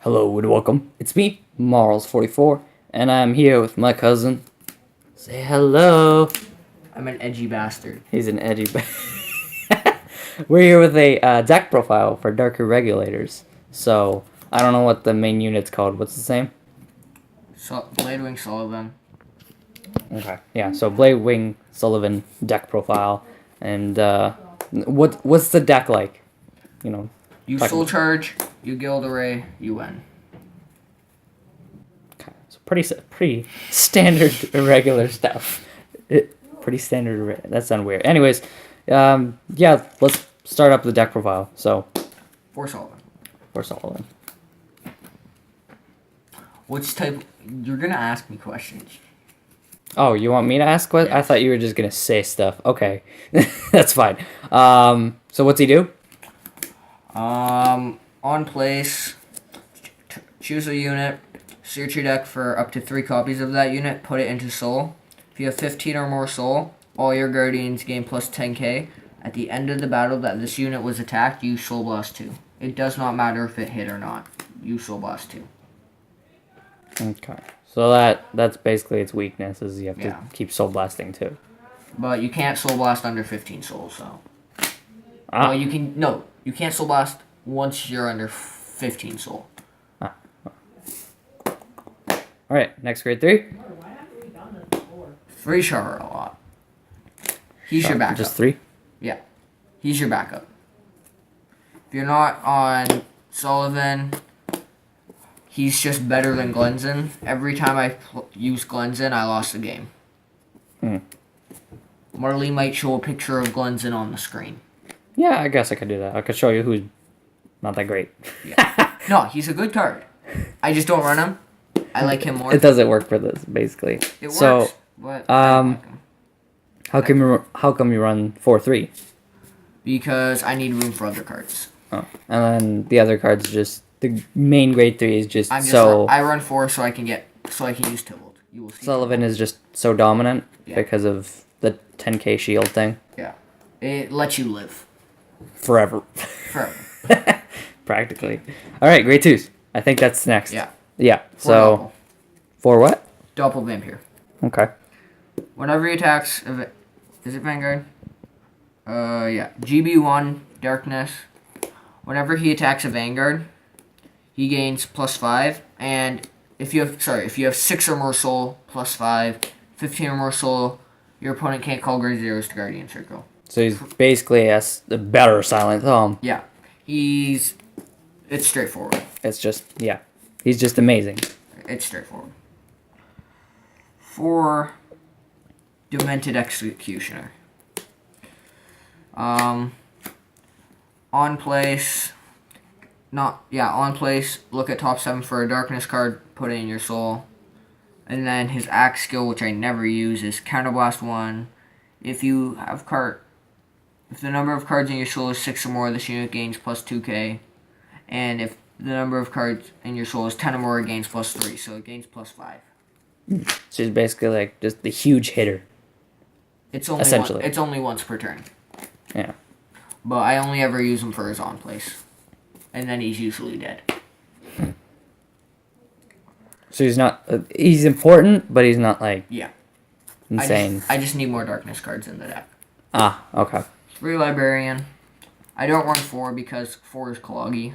Hello and welcome. It's me, Marls44, and I'm here with my cousin. Say hello. I'm an edgy bastard. He's an edgy We're here with a deck profile for Dark Irregulars. So, I don't know what the main unit's called. What's the same? Wing Sullivan. Okay. Yeah, so Wing Sullivan deck profile. And what's the deck like? You know. You soul charge, you guild array, you win. Okay. So pretty standard irregular stuff. Pretty standard. That sounds weird. Anyways, yeah, let's start up the deck profile. So, For Sullivan. Which type? You're gonna ask me questions. Oh, you want me to ask what? Yes. I thought you were just gonna say stuff. Okay, that's fine. So what's he do? On place, choose a unit, search your deck for up to 3 copies of that unit, put it into soul. If you have 15 or more soul, all your guardians gain plus 10k. At the end of the battle that this unit was attacked, use Soul Blast 2. It does not matter if it hit or not. Use Soul Blast 2. Okay, so that's basically its weakness is you have to keep soul blasting too. But you can't Soul Blast under 15 souls, so. Ah. Well, you can't Soul Blast once you're under 15 soul. Ah. Alright, next grade 3. 3 Charmer a lot. He's your backup. Just 3? Yeah. He's your backup. If you're not on Sullivan, he's just better than Glenzin. Every time I use Glenzin, I lost the game. Marley might show a picture of Glenzin on the screen. Yeah, I guess I could do that. I could show you who's not that great. Yeah. No, he's a good card. I just don't run him. I like him more. It doesn't work for this, basically. It works, so, but I don't like him. how come you run 4-3? Because I need room for other cards. Oh, and then the other cards just the main grade 3 is just I run 4 so I can use Tybalt. You will see. Sullivan is just so dominant because of the 10k shield thing. Yeah, it lets you live Forever. forever. Practically. All right, grade 2s. I think that's next. Yeah. Yeah. So Doppel. for what? Doppel Vampir. Okay. Whenever he attacks, is it Vanguard? Yeah. GB1 Darkness. Whenever he attacks a Vanguard, he gains +5, and if you have 6 or more soul, +5, 15 or more soul, your opponent can't call grade 0s to Guardian Circle. So he's basically a better Silent Thumb. Yeah. It's straightforward. It's just, yeah. He's just amazing. It's straightforward. For Demented Executioner. On place, look at top 7 for a darkness card, put it in your soul. And then his axe skill, which I never use, is Counterblast 1. If the number of cards in your soul is 6 or more, this unit gains +2k. And if the number of cards in your soul is 10 or more, it gains +3, so it gains +5. So he's basically like just the huge hitter. It's only essentially. It's only once per turn. Yeah. But I only ever use him for his on place. And then he's usually dead. So he's not... he's important, but he's not, like, insane. I just need more darkness cards in the deck. Ah, okay. 3 Librarian. I don't run 4 because 4 is cloggy.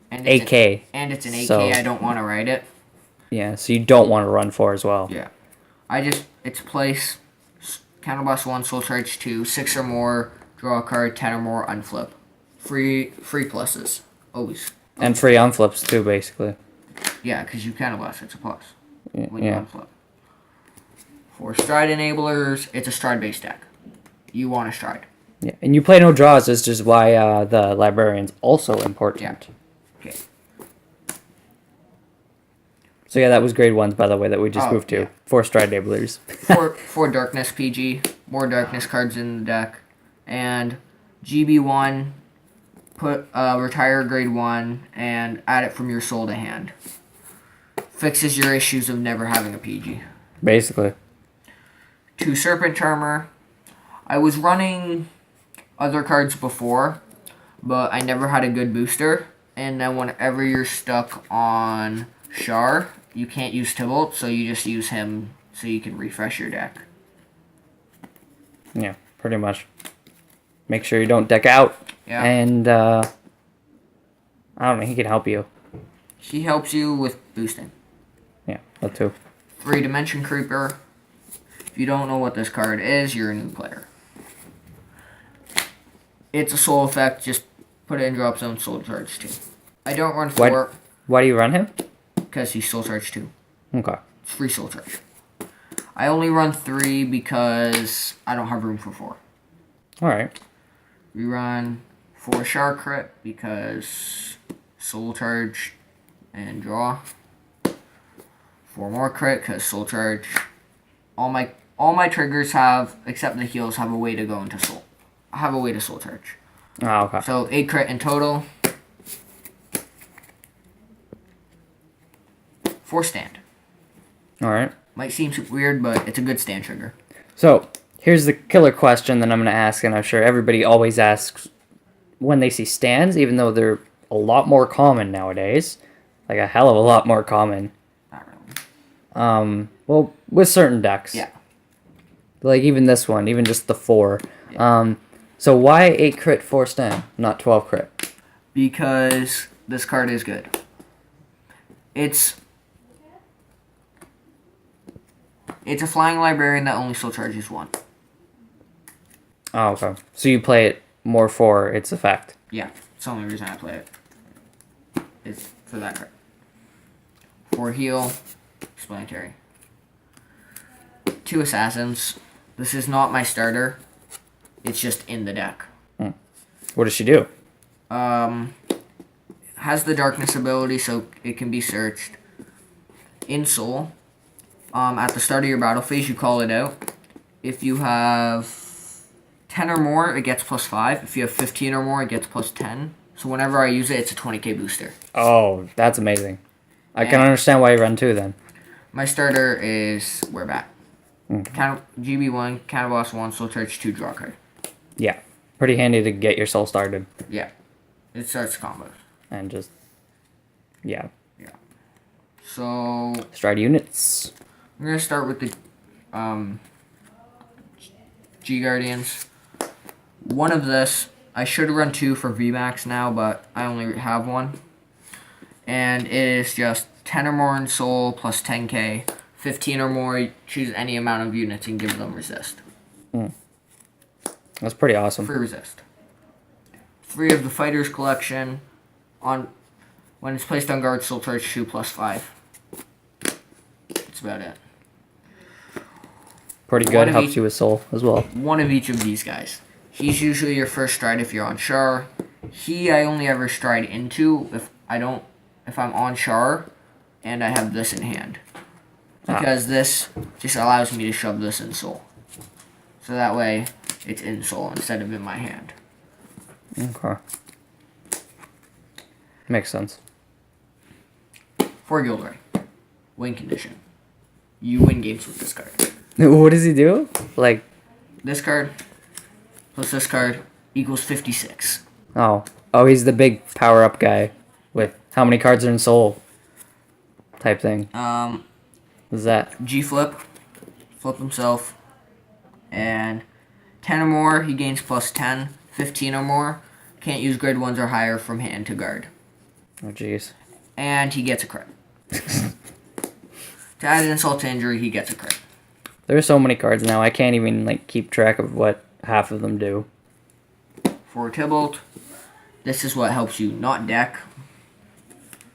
And AK. And it's an AK. So, I don't want to write it. Yeah, so you don't want to run 4 as well. Yeah. It's place, Counterblast 1, Soul Charge 2, 6 or more, draw a card, 10 or more, unflip. Free pluses. Always. And free unflips too, basically. Yeah, because you Counterblast, it's a plus. When Yeah. you unflip. For Stride Enablers, it's a Stride-based deck. You want a Stride. Yeah, and you play no draws, is just why the Librarian's also important. Yeah. Okay. So yeah, that was grade 1, by the way, that we just moved to. Yeah. 4 Stride Enablers. for Darkness PG, more Darkness cards in the deck. And GB1, retire grade 1 and add it from your soul to hand. Fixes your issues of never having a PG. Basically. 2 Serpent Charmer. I was running other cards before, but I never had a good booster. And then whenever you're stuck on Char, you can't use Tybalt, so you just use him so you can refresh your deck. Yeah, pretty much. Make sure you don't deck out. Yeah. And, I don't know, he can help you. He helps you with boosting. Yeah, that too. 3-Dimension Creeper. If you don't know what this card is, you're a new player. It's a soul effect, just put it in drop zone, soul charge 2. I don't run 4. Why do you run him? Because he's soul charge 2. Okay. It's free soul charge. I only run 3 because I don't have room for 4. Alright. We run 4 Char crit because soul charge and draw. 4 more crit because soul charge. All my triggers have, except the heals, have a way to go into soul. I have a way to soul charge. Oh, okay. So 8 crit in total. 4 stand. Alright. Might seem weird, but it's a good stand trigger. So, here's the killer question that I'm going to ask, and I'm sure everybody always asks when they see stands, even though they're a lot more common nowadays. Like a hell of a lot more common. Not really. Well, with certain decks. Yeah. Like even this one, even just the 4. Yeah. So why 8 crit 4 stand, not 12 crit? Because this card is good. It's a Flying Librarian that only soul charges 1. Oh, okay. So you play it more for its effect. Yeah, it's the only reason I play it. It's for that card. 4 heal, explanatory. 2 assassins. This is not my starter. It's just in the deck. What does she do? Has the darkness ability, so it can be searched. In soul. At the start of your battle phase, you call it out. If you have 10 or more, it gets +5. If you have 15 or more, it gets +10. So whenever I use it, it's a 20k booster. Oh, that's amazing. I can understand why you run 2 then. My starter is Werebat. GB1, Counterboss 1, Soul Charge 2, draw card. Yeah. Pretty handy to get your soul started. Yeah. It starts combos. And just, yeah. Yeah. So, Stride units. I'm going to start with the G-Guardians. One of this, I should run 2 for VMAX now, but I only have 1. And it is just 10 or more in soul plus 10k. 15 or more, choose any amount of units and give them resist. That's pretty awesome. Free resist. 3 of the Fighters collection. When it's placed on guard, soul charge 2 plus 5. That's about it. Pretty good. Helps you with soul as well. One of each of these guys. He's usually your first stride if you're on Char. I only ever stride into if I'm on Char and I have this in hand. Because this just allows me to shove this in soul. So that way it's in soul instead of in my hand. Okay. Makes sense. 4 Gilderay. Win condition. You win games with this card. What does he do? Like, This card plus this card equals 56. oh, he's the big power-up guy with how many cards are in soul type thing. What's that? G-flip. Flip himself. And 10 or more, he gains plus 10. 15 or more, can't use grade 1s or higher from hand to guard. Oh, jeez. And he gets a crit. To add insult to injury, he gets a crit. There are so many cards now, I can't even like keep track of what half of them do. For Tybalt, this is what helps you not deck.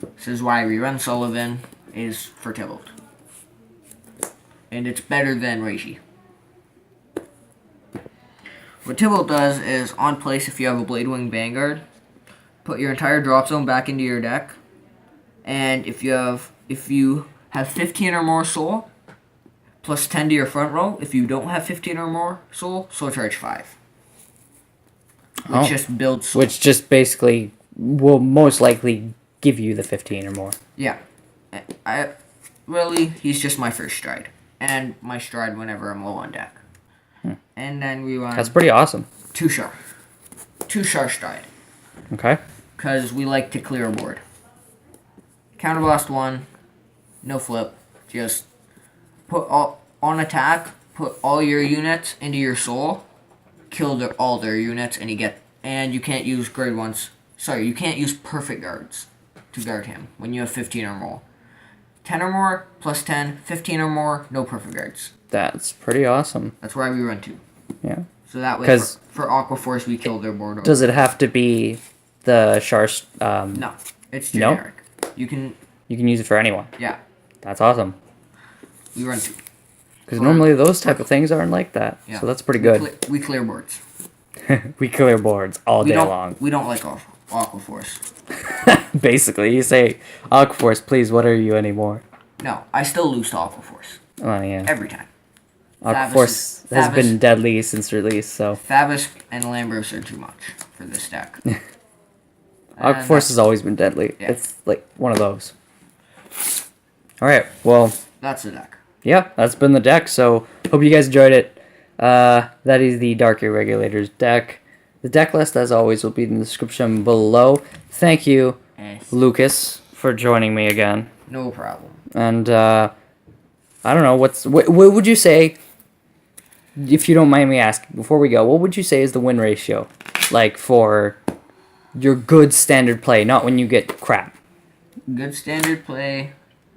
This is why Wing Sullivan is for Tybalt. And it's better than Reiji. What Tybalt does is, on place, if you have a Bladewing Vanguard, put your entire drop zone back into your deck. And if you have 15 or more soul, plus 10 to your front row. If you don't have 15 or more soul charge 5. Which just builds soul. Which just basically will most likely give you the 15 or more. Yeah. He's just my first stride. And my stride whenever I'm low on deck. And then we run... That's pretty awesome. 2 Char. 2 Char stride. Okay. because we like to clear a board. Counterblast 1, no flip, just on attack, put all your units into your soul, kill all their units, and you can't use grade 1s. Sorry, you can't use perfect guards to guard him when you have 15 or more. 10 or more, plus 10, 15 or more, no perfect guards. That's pretty awesome. That's why we run 2. Yeah. So that way, for Aqua Force, we kill their board. Does it have to be the Char? No, it's generic. No? You can use it for anyone. Yeah. That's awesome. We run 2. Because normally those type of things aren't like that. Yeah. So that's pretty good. We clear boards. We clear boards all day long. We don't like Aqua Force. Basically, you say, Aqua Force, please, what are you anymore? No, I still lose to Aqua Force. Oh, yeah. Every time. Aqua Force has been deadly since release, so... Thavis and Lambros are too much for this deck. Aqua Force has always been deadly. Yeah. It's like one of those. Alright, well... That's the deck. Yeah, that's been the deck, so hope you guys enjoyed it. That is the Dark Irregulators deck. The deck list, as always, will be in the description below. Thank you, Lucas, for joining me again. No problem. And, I don't know, what would you say, if you don't mind me asking, before we go, what would you say is the win ratio? Like, for your good standard play, not when you get crap. Good standard play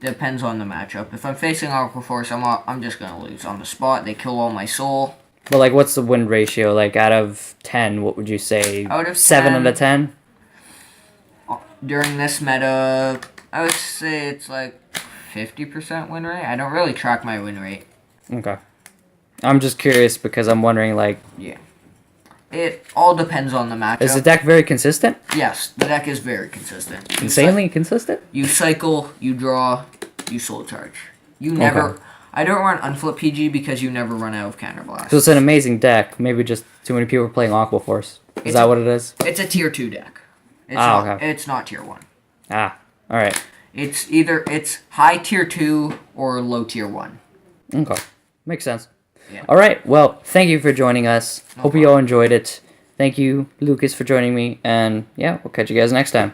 depends on the matchup. If I'm facing Aqua Force, I'm just going to lose on the spot. They kill all my soul. But, like, what's the win ratio? Like, out of 10, what would you say? Out of 7 out of 10? During this meta, I would say it's like 50% win rate. I don't really track my win rate. Okay. I'm just curious because I'm wondering, like... Yeah. It all depends on the matchup. Is the deck very consistent? Yes, the deck is very consistent. Insanely consistent? You cycle, you draw, you soul charge. You never... Okay. I don't run Unflip PG because you never run out of Counterblast. So it's an amazing deck. Maybe just too many people are playing Aqua Force. Is that what it is? It's a tier 2 deck. Okay. It's not tier 1. Alright. It's high tier 2 or low tier 1. Okay. Makes sense. Yeah. Alright, well, thank you for joining us. Hope you all enjoyed it. Thank you, Lucas, for joining me. And yeah, we'll catch you guys next time.